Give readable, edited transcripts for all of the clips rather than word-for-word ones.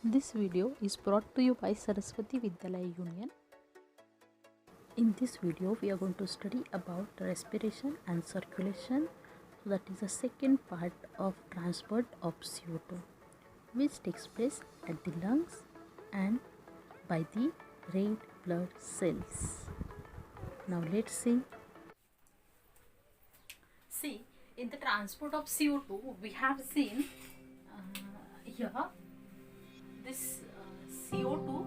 This video is brought to you by Saraswati Vidyalaya Union. In this video, we are going to study about respiration and circulation. So that is the second part of transport of CO2, which takes place at the lungs and by the red blood cells. Now let's see. See, in the transport of CO2, we have seen here this CO2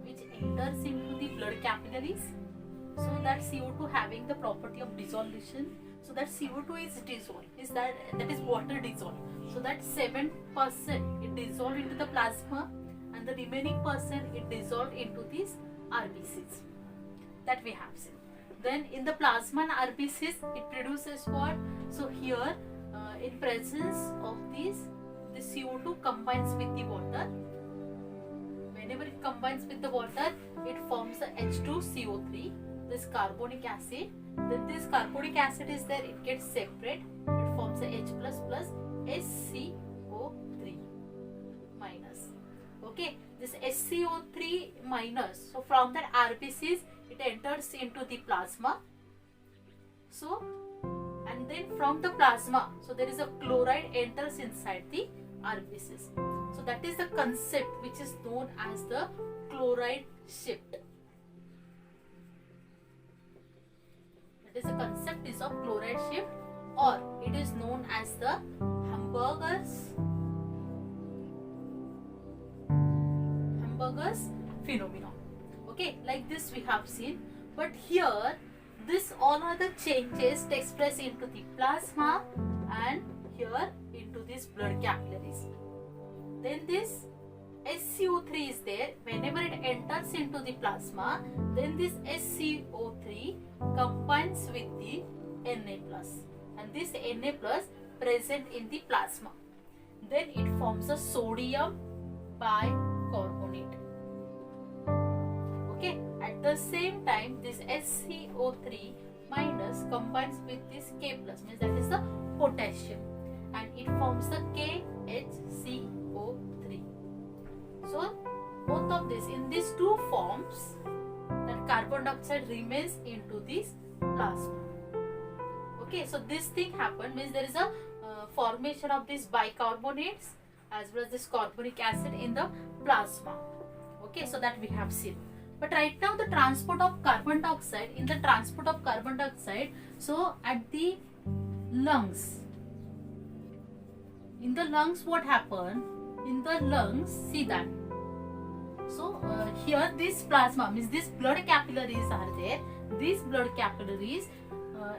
which enters into the blood capillaries. So that CO2 having the property of dissolution. So that CO2 is dissolved. That is water dissolved. So that 7% it dissolved into the plasma, and the remaining percent it dissolved into these RBCs that we have seen. Then in the plasma and RBCs it produces what? So here in presence of these, the CO2 combines with the water. Whenever it combines with the water, it forms the H2CO3, this carbonic acid. Then this carbonic acid is there, it gets separate, it forms the H plus plus SCO3 minus. Okay, this SCO3 minus, so from that RBCs it enters into the plasma. So, and then from the plasma, so there is a chloride enters inside the RBCs. So that is the concept which is known as the chloride shift. That is the concept is of chloride shift, or it is known as the Hamburger's phenomenon. Okay, like this we have seen, but here this all other changes takes place into the plasma and here into these blood capillaries. Then this SCO3 is there. Whenever it enters into the plasma, then this SCO3 combines with the Na+, and this Na+ present in the plasma. Then it forms a sodium bicarbonate. Okay, at the same time this SCO3 minus combines with this K+, means that is the potassium, and it forms the KHCO3. So both of this, in these two forms, that carbon dioxide remains into this plasma. Okay, so this thing happened, means there is a formation of these bicarbonates as well as this carbonic acid in the plasma. Okay, so that we have seen. But right now the transport of carbon dioxide, in the transport of carbon dioxide, so at the lungs, in the lungs what happened? In the lungs, see that. So here this plasma, means these blood capillaries are there. These blood capillaries,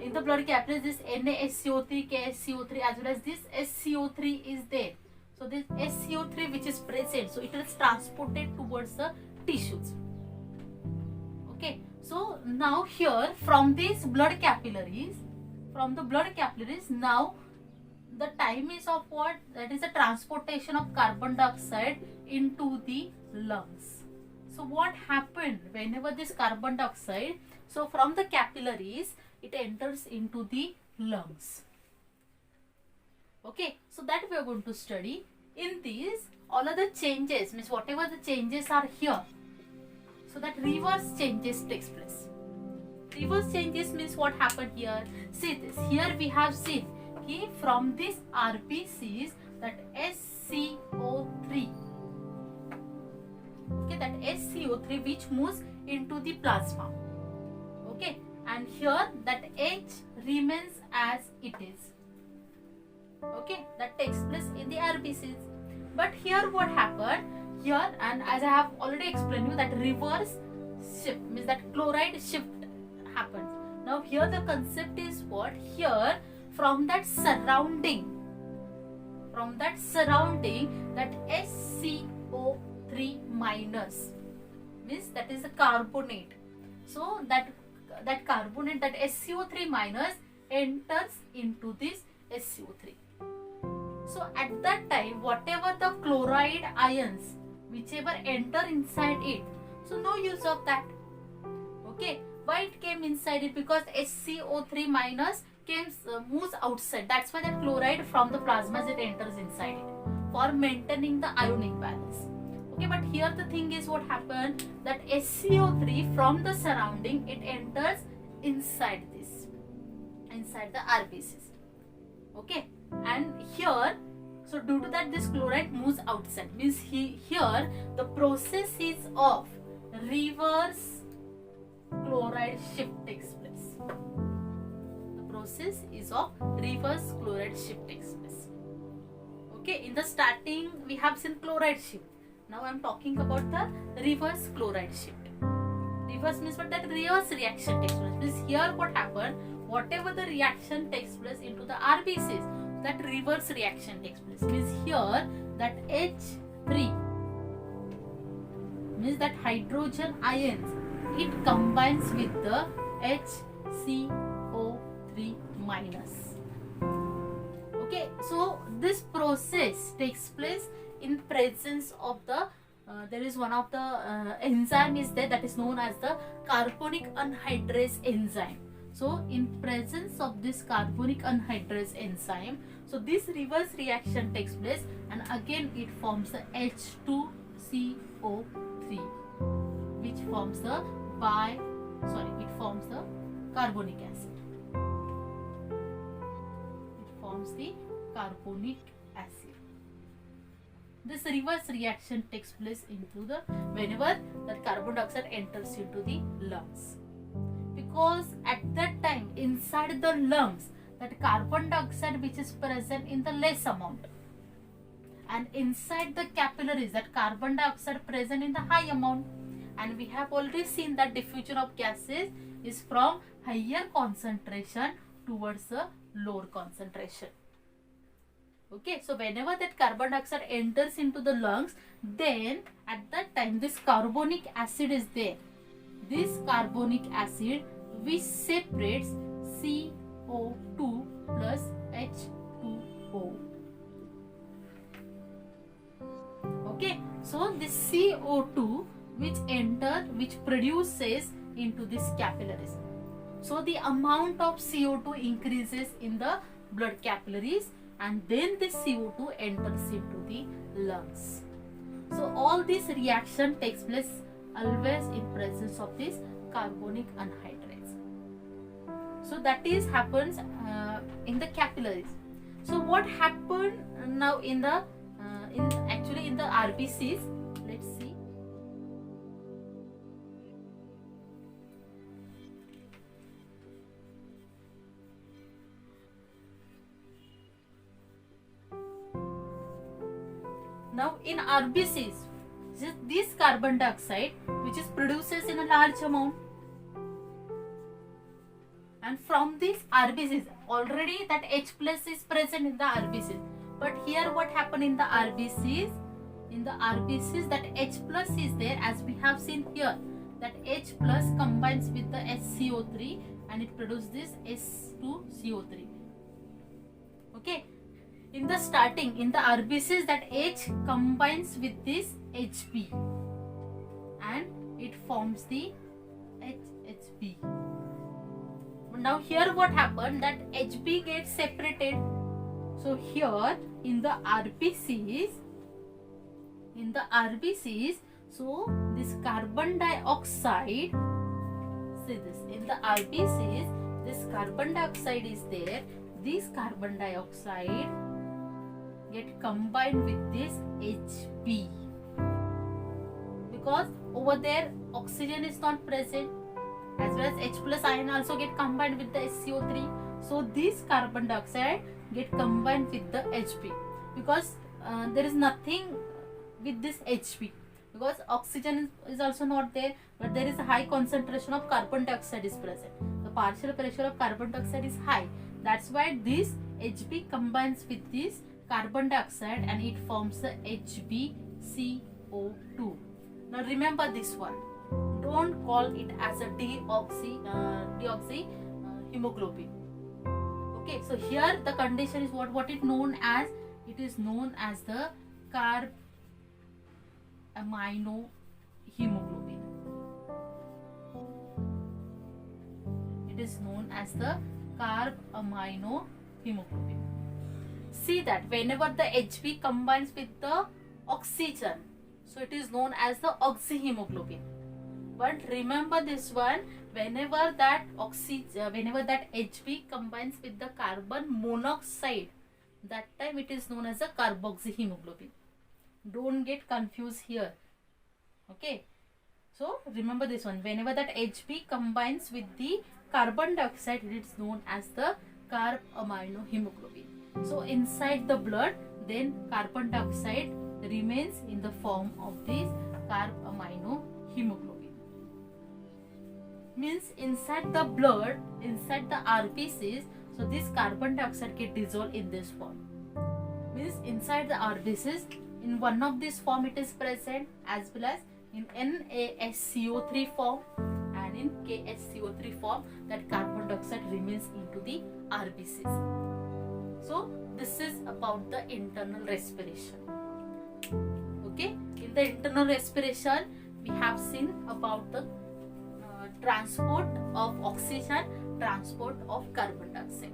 in the blood capillaries this NaSCO3, KSCO3 as well as this SCO3 is there. So this SCO3 which is present, so it is transported towards the tissues. Okay, so now here from these blood capillaries, now the time is of what? That is the transportation of carbon dioxide into the lungs. So what happened whenever this carbon dioxide, so from the capillaries it enters into the lungs. Okay, so that we are going to study. In these, all other changes, means whatever the changes are here, so that reverse changes takes place. Reverse changes means what happened here? See this, here we have seen from these RBCs, that SCO3, okay, that SCO3 which moves into the plasma. Okay, and here that H remains as it is. Okay, that takes place in the RBCs. But here what happened? Here, and as I have already explained you, that reverse shift, means that chloride shift happens. Now here the concept is what? Here from that surrounding, that SCO3 minus, means that is a carbonate. So that carbonate, that SCO3 minus enters into this SCO3. So at that time, whatever the chloride ions, whichever enter inside it, so no use of that. Okay, why it came inside it? Because SCO3 minus moves outside. That's why that chloride from the plasmas it enters inside it. for maintaining the ionic balance. Okay, but here the thing is what happened, that SCO3 from the surrounding, it enters inside this, inside the RBCs. Okay, and here, so due to that this chloride moves outside, means here the process is of reverse chloride shift takes place. The process is of reverse chloride shift takes place. Okay, in the starting we have seen chloride shift. Now I am talking about the reverse chloride shift. Reverse means what? That reverse reaction takes place. Means here what happened, whatever the reaction takes place into the RBCs, that reverse reaction takes place. Means here that H3 means that hydrogen ions, it combines with the HCO3 minus. Okay, so this process takes place in presence of the there is one of the enzyme is there, that is known as the carbonic anhydrase enzyme. So in presence of this carbonic anhydrase enzyme, so this reverse reaction takes place, and again it forms the H2CO3, which forms the it forms the carbonic acid. It forms the carbonic acid. This reverse reaction takes place into the whenever that carbon dioxide enters into the lungs, because at that time inside the lungs that carbon dioxide which is present in the less amount, and inside the capillaries that carbon dioxide present in the high amount. And we have already seen that diffusion of gases is from higher concentration towards the lower concentration. Okay, so whenever that carbon dioxide enters into the lungs, then at that time this carbonic acid is there. This carbonic acid which separates CO2 plus H2O. Okay, so this CO2 which produces into this capillaries. So the amount of CO2 increases in the blood capillaries, and then this CO2 enters into the lungs. So all this reaction takes place always in presence of this carbonic anhydrase. So that is happens in the capillaries. So what happened now in the actually in the RBCs? Let's see. Now in RBCs, this carbon dioxide which is produces in a large amount, and from these RBCs already that H plus is present in the RBCs, but here what happened in the RBCs? In the RBCs that H plus is there, as we have seen here, that H plus combines with the HCO3 and it produces this H2CO3. Okay. In the starting, in the RBCs, that H combines with this HB and it forms the HHB. Now here what happened, that HB gets separated. So here in the RBCs, so this carbon dioxide, see this, in the RBCs, this carbon dioxide is there. This carbon dioxide get combined with this HB, because over there oxygen is not present, as well as H plus ion also get combined with the SCO3. So this carbon dioxide get combined with the HB, because there is nothing with this HB, because oxygen is also not there, but there is a high concentration of carbon dioxide is present. The partial pressure of carbon dioxide is high. That's why this HB combines with this carbon dioxide and it forms the HbCO2. Now remember this one. Don't call it as a deoxy hemoglobin. Okay, so here the condition is what it known as. It is known as the carbaminohemoglobin. It is known as the carbaminohemoglobin. see that whenever the Hb combines with the oxygen, so it is known as the oxyhemoglobin. But remember this one, whenever that Hb combines with the carbon monoxide, that time it is known as a carboxyhemoglobin. Don't get confused here. Okay, so remember this one, whenever that Hb combines with the carbon dioxide, it is known as the carbaminohemoglobin. So inside the blood, then carbon dioxide remains in the form of this carbaminohemoglobin. Means inside the blood, inside the RBCs, so this carbon dioxide get dissolved in this form. Means inside the RBCs, in one of this form it is present, as well as in NaSCO3 form and in KSCO3 form, that carbon dioxide remains into the RBCs. So this is about the internal respiration. Okay, in the internal respiration we have seen about the transport of oxygen, transport of carbon dioxide.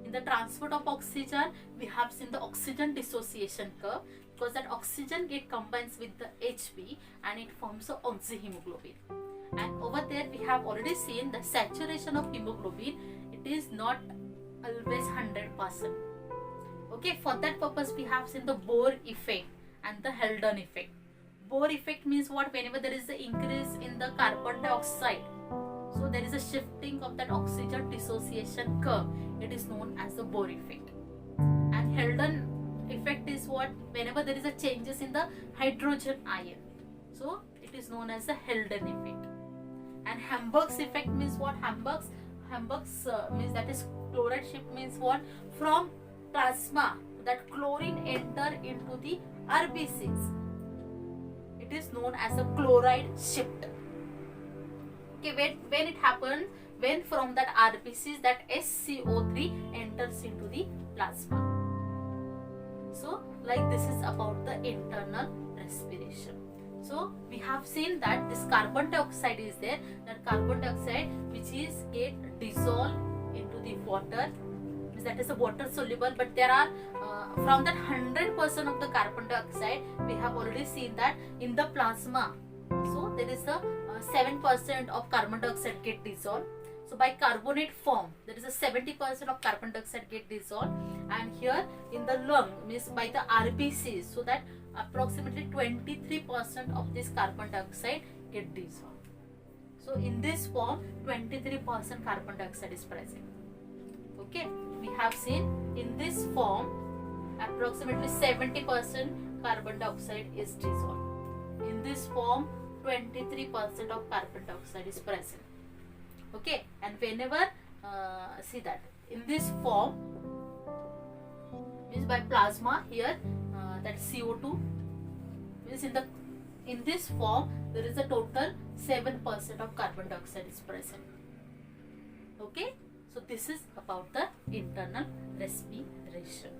In the transport of oxygen, we have seen the oxygen dissociation curve, because that oxygen get combines with the Hb and it forms the oxyhemoglobin. And over there we have already seen the saturation of hemoglobin, it is not always 100%. Okay, for that purpose we have seen the Bohr effect and the Haldane effect. Bohr effect means what? Whenever there is an increase in the carbon dioxide, so there is a shifting of that oxygen dissociation curve. It is known as the Bohr effect. And Haldane effect is what? Whenever there is a changes in the hydrogen ion, so it is known as the Haldane effect. And Hamburg's effect means what? Hamburg's means that is chloride shift means what? From plasma, that chlorine enter into the RBCs. It is known as a chloride shift. Okay, when it happens, when from that RBCs that SCO3 enters into the plasma. So like this is about the internal respiration. So we have seen that this carbon dioxide is there, that carbon dioxide which is get dissolved into the water, that is a water soluble, but there are from that 100% of the carbon dioxide, we have already seen that in the plasma, so there is a 7% of carbon dioxide get dissolved. So by carbonate form, there is a 70% of carbon dioxide get dissolved, and here in the lung means by the RBCs, so that approximately 23% of this carbon dioxide get dissolved. So in this form, 23% carbon dioxide is present. Okay, we have seen in this form approximately 70% carbon dioxide is dissolved. In this form, 23% of carbon dioxide is present. Okay, and whenever see that in this form means by plasma here, that CO2 means in this form there is a total 7% of carbon dioxide is present. Okay, so this is about the internal respiration.